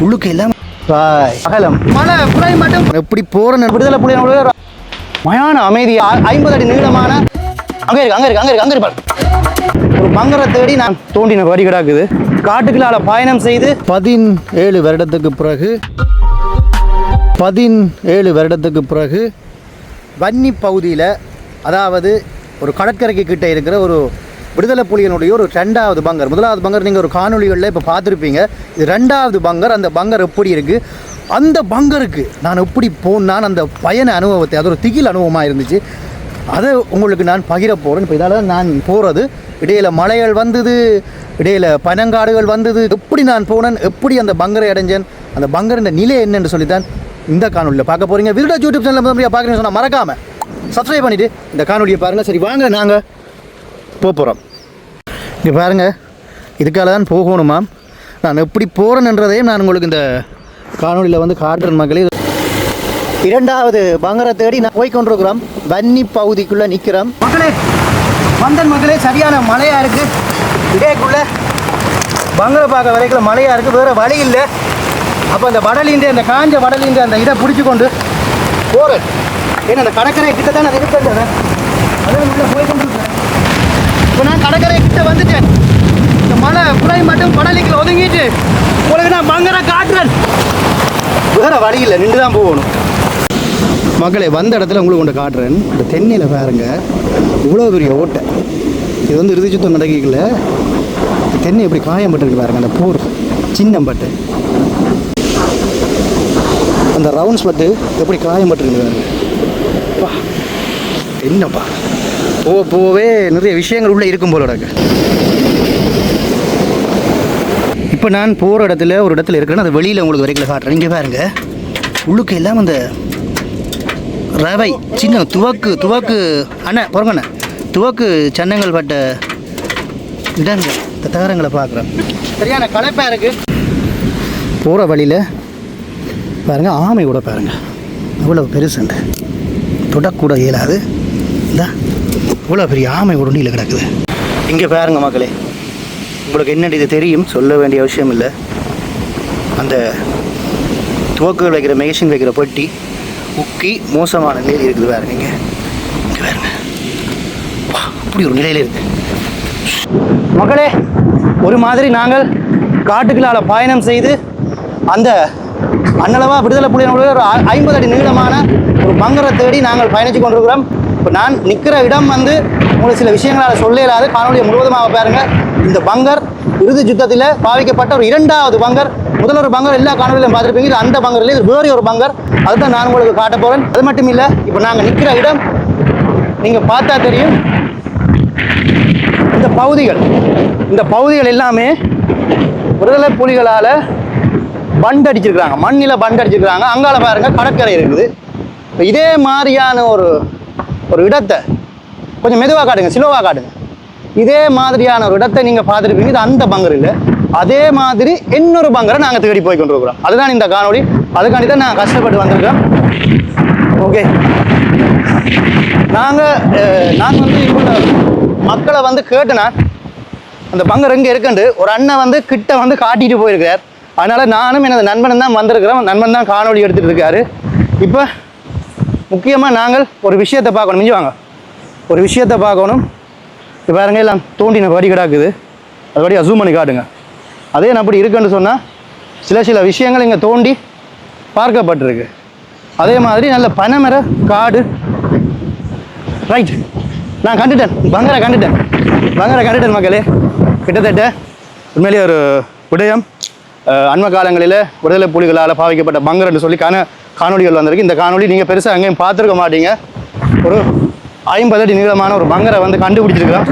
உள்ளுக்கு எல்லாம் அகலம் மலை புலை மட்டும் எப்படி போகிறேன் விடுதலை புலிகளோட மயான அமைதி 50 அடி நீளமான அங்கே இருக்கு ஒரு பங்கரை தேடி நான் தோண்டின வரி கிடக்குது. காட்டுக்குள்ளால பயணம் செய்து 17 வருடத்துக்கு பிறகு வன்னி பகுதியில், அதாவது ஒரு கடற்கரைக்கு கிட்ட இருக்கிற ஒரு விடுதலை புலிகளுடைய ஒரு 2வது பங்கர். 1வது பங்கர் நீங்கள் ஒரு காணொலிகளில் இப்போ பார்த்துருப்பீங்க. இது 2வது பங்கர். அந்த பங்கர் எப்படி இருக்குது, அந்த பங்கருக்கு நான் எப்படி போனான், அந்த பயண அனுபவத்தை, அது ஒரு திகில் அனுபவமாக இருந்துச்சு. அதை உங்களுக்கு நான் பகிர போகிறேன். இப்போ இதால் நான் போகிறது, இடையில் மலைகள் வந்தது, இடையில் பனங்காடுகள் வந்தது, எப்படி நான் போனேன், எப்படி அந்த பங்கரை அடைஞ்சேன், அந்த பங்கரின் நிலை என்னென்னு சொல்லித்தான் இந்த காணொலியில் பார்க்க போகிறீங்க. விருடா யூடியூப் சேனலில் பார்க்குறீங்கன்னு சொன்னால் மறக்காமல் சப்ஸ்கிரைப் பண்ணிவிட்டு இந்த காணொலியை பாருங்கள். சரி வாங்க நாங்கள் போகிறோம். இங்கே பாருங்கள், இதுக்காக தான் போகணுமா, நான் எப்படி போகிறேன்ன்றதையும் நான் உங்களுக்கு இந்த காணொலியில் வந்து காட்டுறேன் மக்களே. 2வது பங்கரை தேடி நான் போய்கொண்டிருக்கிறோம். வன்னி பகுதிக்குள்ளே நிற்கிறோம் மக்களே. வந்தன் மக்களே, சரியான மழையாக இருக்குது. இடையக்குள்ளே பங்கரை பார்க்க வரைக்கும் மழையாக இருக்குது, வேறு வழி இல்லை. அப்போ அந்த வடலிൻ്റെ அந்த காஞ்ச வடலிൻ്റെ அந்த இதை பிடிச்சி கொண்டு போகிறேன். ஏன்னா அந்த கடற்கரை கிட்ட தான் நான் இருக்கிறேன், அதில் உள்ளே போய்கொண்டிருக்கிறேன். இப்போ நான் கடற்கரை கிட்ட வந்துட்டேன். இந்த மலை புலை மட்டும் கடலுக்கு ஒதுங்கிட்டு உங்களுக்கு நான் பங்கரை காட்டுறேன். வேறு வழி இல்லை, நின்று தான் போகணும் மக்களே. வந்த இடத்துல உங்களுக்கு கொண்டு காட்டுறேன். இந்த தென்னையில் பாருங்க, இவ்வளோ பெரிய ஓட்டை. இது வந்து இறுதி சுத்தம் நடக்கல. தென்னை எப்படி காயம்பட்டுருக்கு பாருங்க, அந்த போர் சின்னம்பட்டு, அந்த ரவுண்ட்ஸ் பட்டு எப்படி காயம்பட்டுருக்கு பாருங்க. பா என்னப்பா, போவே நிறைய விஷயங்கள் உள்ளே இருக்கும் போல இருக்கு. இப்போ நான் போகிற இடத்துல ஒரு இடத்துல இருக்கிறேன்னு அது வெளியில் உங்களுக்கு வரைக்கும் காட்டுறேன். இங்கே பாருங்க, உள்ளுக்கு எல்லாம் அந்த ரவை சின்ன துவக்கு அண்ணன் பிறங்கண்ணே துவக்கு சன்னங்கள் பட்ட இடங்கள், இந்த தகரங்களை பார்க்குறேன். சரியான களைப்பாக இருக்குது. போகிற வழியில் பாருங்கள், ஆமை கூட பாருங்கள் இவ்வளோ பெருசுண்டு, தொடக்கூட இயலாது. இந்த இவ்வளோ பெரிய ஆமை ஒரு நீல கிடக்குது. இங்கே பாருங்கள் மக்களே, உங்களுக்கு என்னென்னு இது தெரியும், சொல்ல வேண்டிய அவசியம் இல்லை. அந்த துவக்குகள் வைக்கிற மெஷின் வைக்கிற பெட்டி முக்கி மோசமான நிலையில் இருக்குது பாருங்க. இங்கே பாருங்க, அப்படி ஒரு நிலையில் இருக்குது மக்களே. ஒரு மாதிரி நாங்கள் காட்டுக்குள்ளால பயணம் செய்து அந்த அன்னளவா விடுதலை புலிகளுடைய ஒரு 50 அடி நீளமான ஒரு பங்கரை தேடி நாங்கள் பயணித்து கொண்டிருக்கிறோம். இப்போ நான் நிற்கிற இடம் வந்து உங்களுக்கு சில விஷயங்களால் சொல்ல இயலாது. காணொலியை முழுவதுமாக பாருங்கள். இந்த பங்கர் இறுதி யுத்தத்தில் பாவிக்கப்பட்ட ஒரு 2வது பங்கர். முதல் ஒரு பங்கர் எல்லா காணொலியிலும் பார்த்துருப்பீங்க. இது அந்த பங்கரில் இது வேறு ஒரு பங்கர், அதுதான் நான் உங்களுக்கு காட்ட போகிறேன். அது மட்டும் இல்லை, இப்போ நாங்கள் நிற்கிற இடம் நீங்கள் பார்த்தா தெரியும். இந்த பகுதிகள் எல்லாமே விடுதலை புலிகளால் பண்ட் அடிச்சிருக்கிறாங்க, மண்ணில் பண்ட் அடிச்சிருக்கிறாங்க. அங்கால பாருங்கள் கடற்கரை இருக்குது. இப்போ இதே மாதிரியான ஒரு இடத்தை கொஞ்சம் மெதுவாக காட்டுங்க, ஸ்லோவாக காட்டுங்க. இதே மாதிரியான ஒரு இடத்தை நீங்கள் பார்த்துருப்பீங்க. இது அந்த பங்கர் இல்லை, அதே மாதிரி இன்னொரு பங்கரை நாங்கள் தேடி போய் கொண்டிருக்கிறோம். அதுதான் இந்த காணொலி. அதுக்காண்டி தான் நான் கஷ்டப்பட்டு வந்திருக்கேன். ஓகே, நான் வந்து இவ்வளோ மக்களை வந்து கேட்டேன்னா அந்த பங்கர் எங்கே இருக்குண்டு ஒரு அண்ணன் வந்து கிட்ட வந்து காட்டிட்டு போயிருக்கார். அதனால் நானும் எனது நண்பன் தான் வந்திருக்கிறோம். நண்பன் தான் காணொலி எடுத்துகிட்டு இருக்காரு. இப்போ முக்கியமாக நாங்கள் ஒரு விஷயத்தை பார்க்கணும். மிஞ்சி வாங்க, ஒரு விஷயத்தை பார்க்கணும். இப்போ பாருங்க, எல்லாம் தோண்டின வரி கிடாக்குது. அது வழியாக ஜூம் பண்ணி காட்டுங்க. அதே நான் அப்படி இருக்குன்னு சொன்னால் சில விஷயங்கள் இங்கே தோண்டி பார்க்கப்பட்டிருக்கு. அதே மாதிரி நல்ல பனைமர காடு. ரைட், நான் கண்டுட்டேன், பங்கரை கண்டுட்டேன் மக்களே. கிட்டத்தட்ட உண்மையிலேயே ஒரு விடயம். அண்மை காலங்களில் விடுதலை புலிகளால் பாவிக்கப்பட்ட பங்கர் என்று சொல்லி காணொலிகள் வந்திருக்கு. இந்த காணொலி நீங்கள் பெருசாக எங்கேயும் பார்த்துருக்க மாட்டீங்க. ஒரு 50 அடி நீளமான ஒரு பங்கரை வந்து கண்டுபிடிச்சிருக்கிறோம்.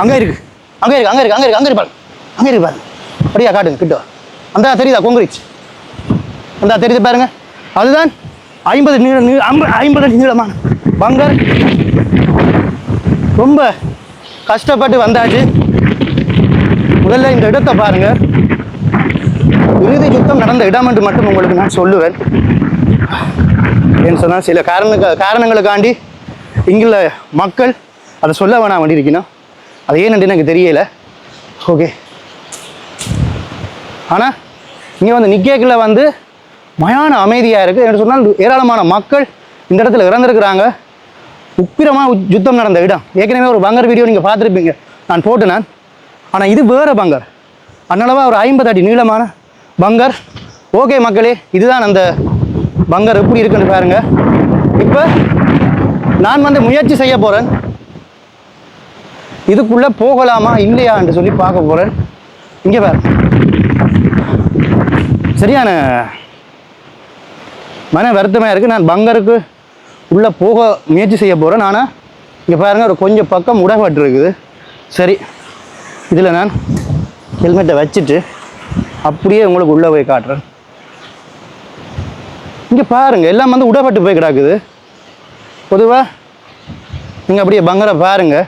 அங்கே இருக்கு பாருங்க. அப்படியா காட்டுங்க கிட்ட. அந்த தெரியுதா கொங்கிரீச், அந்த தெரியுது பாருங்க. அதுதான் 50 அடி நீளமான பங்கர். ரொம்ப கஷ்டப்பட்டு வந்தாச்சு. முதல்ல இந்த இடத்தை பாருங்க. இறுதி யுத்தம் நடந்த இடம் என்று மட்டும் உங்களுக்கு நான் சொல்லுவேன். ஏன்னு சொன்னால் சில காரணங்களுக்காண்டி இங்குள்ள மக்கள் அதை சொல்ல வேணாம் வேண்டியிருக்கணும். அது ஏன்னு எனக்கு தெரியலை. ஓகே, ஆனால் இங்கே வந்து நிற்கல வந்து மயான அமைதியாக இருக்குது. என்று சொன்னால் ஏராளமான மக்கள் இந்த இடத்துல இறந்துருக்குறாங்க. உக்கிரமாக யுத்தம் நடந்த இடம். ஏற்கனவே ஒரு பங்கர் வீடியோ நீங்கள் பார்த்துருப்பீங்க, நான் போட்டுனேன். ஆனால் இது வேறு பங்கர், அதனாலவா ஒரு 50 அடி நீளமான பங்கர். ஓகே மக்களே, இதுதான் அந்த பங்கர் எப்படி இருக்குன்னு பாருங்கள். இப்போ நான் வந்து முயற்சி செய்ய போகிறேன், இதுக்குள்ளே போகலாமா இல்லையா என்று சொல்லி பார்க்க போகிறேன். இங்கே பாரு, சரியான மன வருத்தமாக இருக்குது. நான் பங்கருக்கு உள்ளே போக முயற்சி செய்ய போகிறேன். ஆனால் இங்கே பாருங்கள், ஒரு கொஞ்சம் பக்கம் உடப்பட்டுருக்குது. சரி, இதில் நான் ஹெல்மெட்டை வச்சுட்டு அப்படியே உங்களுக்கு உள்ளே போய் காட்டுறேன். இங்கே பாருங்கள், எல்லாம் வந்து உடப்பட்டு போய் கிடக்குது. பொதுவாக நீங்கள் அப்படியே பங்கரை பாருங்கள்.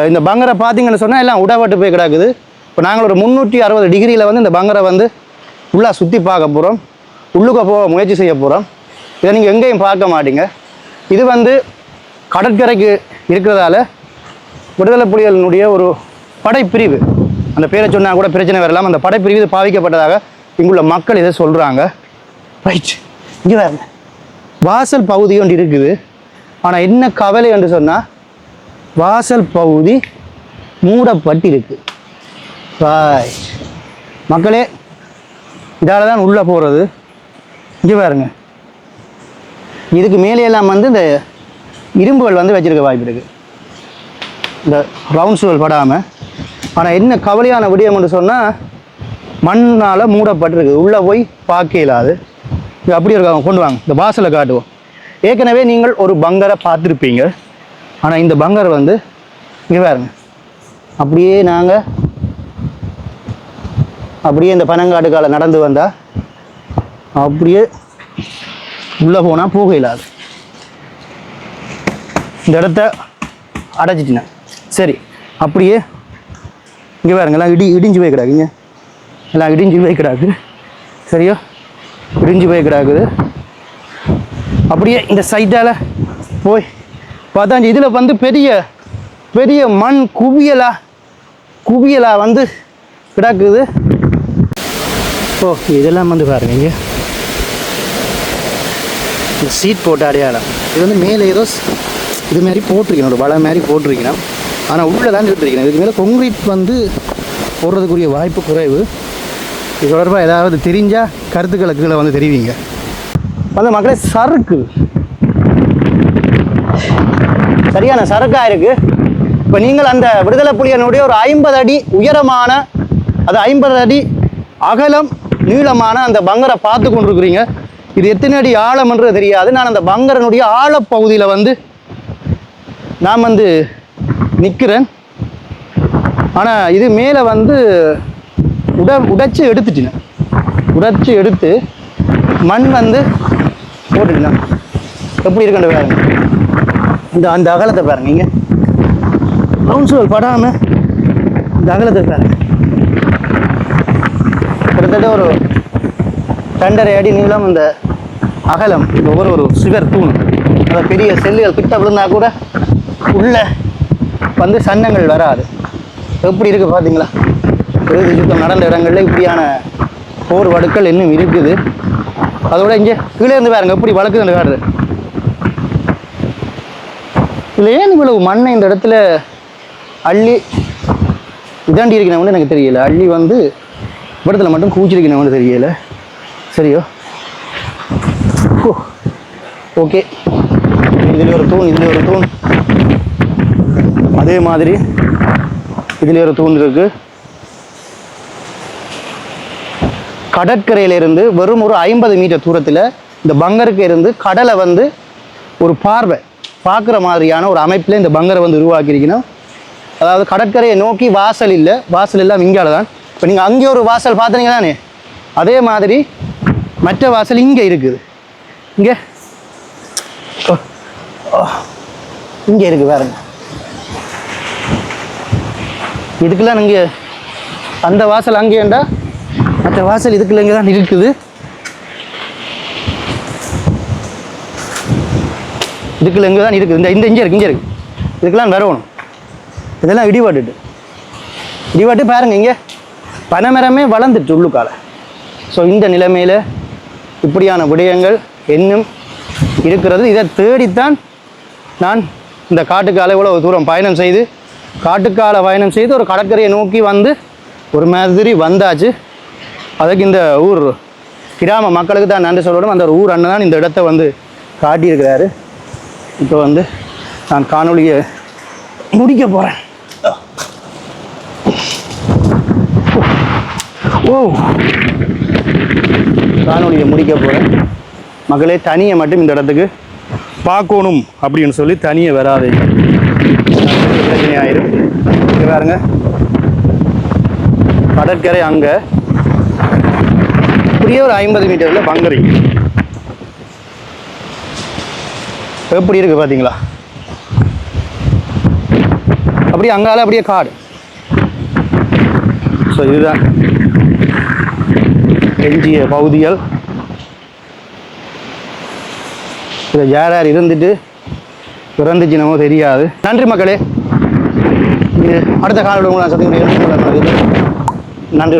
இந்த பங்கரை பார்த்தீங்கன்னு சொன்னால் எல்லாம் உடப்பட்டு போய் கிடக்குது. இப்போ நாங்கள் ஒரு 360 டிகிரியில் வந்து இந்த பங்கரை வந்து உள்ளே சுற்றி பார்க்க போகிறோம், உள்ளுக்க போக முயற்சி செய்ய போகிறோம். இதை நீங்கள் எங்கேயும் பார்க்க மாட்டீங்க. இது வந்து கடற்கரைக்கு இருக்கிறதால விடுதலை புலிகளினுடைய ஒரு படைப்பிரிவு, அந்த பேரை சொன்னால் கூட பிரச்சனை வரலாம், அந்த படைப்பிரிவு இது பாவிக்கப்பட்டதாக இங்குள்ள மக்கள் இதை சொல்கிறாங்க. ரைட், இங்கே வேறு வாசல் பகுதி ஒன்று இருக்குது. ஆனால் என்ன கவலை என்று சொன்னால் வாசல் பகுதி மூடப்பட்டிருக்கு. ரைட் மக்களே, இதால் தான் உள்ளே போகிறது. இங்கே பாருங்க, இதுக்கு மேலேயெல்லாம் வந்து இந்த இரும்புகள் வந்து வச்சுருக்க வாய்ப்பு இருக்குது, இந்த ரவுண்ட்ஸுகள் படாமல். ஆனால் என்ன கவலையான விடயம் என்று சொன்னால் மண்ணால் மூடப்பட்டிருக்கு, உள்ளே போய் பார்க்க இயலாது. இது அப்படி இருக்காங்க, கொண்டு வாங்க இந்த வாசலை காட்டுவோம். ஏற்கனவே நீங்கள் ஒரு பங்கரை பார்த்துருப்பீங்க. ஆனால் இந்த பங்கர் வந்து இங்கே பாருங்க, அப்படியே நாங்கள் அப்படியே இந்த பனங்காட்டுக்கால நடந்து வந்தால் அப்படியே உள்ளே போனால் போக இல்லாது. இந்த இடத்த அடைச்சிட்டினேன். சரி, அப்படியே இங்கே பாருங்க, எல்லாம் இடிஞ்சு போய் கிடாக்குங்க, எல்லாம் இடிஞ்சு போய் கிடாக்கு. சரியா, இடிஞ்சு போய் கிடாக்குது. அப்படியே இந்த சைட்டால் போய் பார்த்தா இதில் வந்து பெரிய பெரிய மண் குவியலா வந்து கிடக்குது. ஓ, இதெல்லாம் வந்து பாருங்க, இங்கே இந்த சீட் போட்ட அடையாளம். இது வந்து மேலே ஏதோ இது மாதிரி போட்டிருக்கணும், ஒரு வலை மாதிரி போட்டிருக்கணும். ஆனால் உள்ளே தான் விட்டுருக்கணும். இதுக்கு மேலே கொங்க்ரீட் வந்து போடுறதுக்குரிய வாய்ப்பு குறைவு. இது தொடர்பாக ஏதாவது தெரிஞ்சால் கருத்துக்களை கீழே வந்து தெரிவிங்க. வந்து மக்களே, சறுக்கு சரியான சறுக்காக இருக்குது. இப்போ நீங்கள் அந்த விடுதலை புலிகளினுடைய ஒரு 50 அடி உயரமான, அது 50 அடி அகலம் நீளமான அந்த பங்கரை பார்த்து கொண்டிருக்கிறீங்க. இது எத்தனை அடி ஆழம்ன்றது தெரியாது. நான் அந்த பங்கரனுடைய ஆழப்பகுதியில் வந்து நான் வந்து நிற்கிறேன். ஆனால் இது மேலே வந்து உடைச்சி எடுத்துட்டினேன். உடைச்சி எடுத்து மண் வந்து போட்டுட்டினேன். எப்படி இருக்குன்னு பாருங்க, அந்த அகலத்தை பாருங்க. இங்கே ரவுண்ட்ஸுகள் படாமல் இந்த அகலத்தை பாருங்க. கிட்டத்தட்ட ஒரு 2.5 அடி நீளம் இந்த அகலம். ஒரு சுவர் தூண், அந்த பெரிய செல்லுகள் கிட்ட விழுந்தா கூட உள்ள வந்து சன்னங்கள் வராது. எப்படி இருக்குது பார்த்தீங்களா? இறுதி யுத்தம் நடந்த இடங்களில் இப்படியான போர் வடுக்கள் இன்னும் இருக்குது. அதோட இங்கே கீழே இருந்து பாருங்க எப்படி வழக்குதுன்னு காடுது. இல்லை ஏன் இவ்வளவு மண்ணை இந்த இடத்துல அள்ளி இதாண்டி இருக்கணும்னு எனக்கு தெரியல. அள்ளி வந்து இடத்துல மட்டும் கூச்சிருக்கணும்னு தெரியல. சரியோ, ஓகே. இதில் ஒரு தூண், இதில் ஒரு தூண், அதே மாதிரி இதில் ஒரு தூண் இருக்கு. கடற்கரையிலிருந்து வெறும் ஒரு 50 மீட்டர் தூரத்தில் இந்த பங்கருக்கு இருந்து கடலை வந்து ஒரு பார்க்குற மாதிரியான ஒரு அமைப்பில் இந்த பங்கரை வந்து உருவாக்கியிருக்கணும். அதாவது கடற்கரையை நோக்கி வாசல் இல்லை, வாசல் எல்லாம் இங்கால தான். இப்போ நீங்கள் அங்கே ஒரு வாசல் பார்த்தீங்க தானே, அதே மாதிரி மற்ற வாசல் இங்கே இருக்குது. இங்கே இங்கே இருக்குது பாருங்க. இதுக்கெல்லாம் நீங்கள் அந்த வாசல் அங்கேண்டா, மற்ற வாசல் இதுக்குள்ள இங்கே தான் இருக்குது. இதுக்குள்ள இங்கே தான் இருக்குது. இந்த இங்கே இருக்குது. இதுக்கெல்லாம் வரணும். இதெல்லாம் இடிபாட்டு பாருங்க. இங்கே பனைமரமே வளர்ந்துட்டு உள்ளுக்கால ஸோ இந்த நிலைமையில் இப்படியான விடயங்கள் இன்னும் இருக்கிறது. இதை தேடித்தான் நான் இந்த காட்டுக்கால இவ்வளோ தூரம் பயணம் செய்து ஒரு கடற்கரையை நோக்கி வந்து ஒரு மாதிரி வந்தாச்சு. அதுக்கு இந்த ஊர் கிராம மக்களுக்கு தான் நன்றி சொல்லணும். அந்த ஊர் அண்ணன் தான் இந்த இடத்த வந்து காட்டியிருக்கிறாரு. இப்போ வந்து நான் காணொலியை முடிக்க போகிறேன். காணொலியை முடிக்க போகிறேன். மக்களே, தனியை மட்டும் இந்த இடத்துக்கு பார்க்கணும் அப்படின்னு சொல்லி தனியை வராது, பிரச்சனை ஆயிரும். இங்கே பாருங்க, கடற்கரை அங்கே இப்படியே ஒரு 50 மீட்டரில் பங்கரி எப்படி இருக்குது பார்த்தீங்களா? அப்படியே அங்கால அப்படியே காடு. ஸோ இதுதான் எஞ்சிய பகுதிகள். இதை யார் யார் இருந்துட்டு பிறந்துச்சுனமோ தெரியாது. நன்றி மக்களே. இது அடுத்த காலோட உங்களை சந்திக்கிறேன். நன்றி.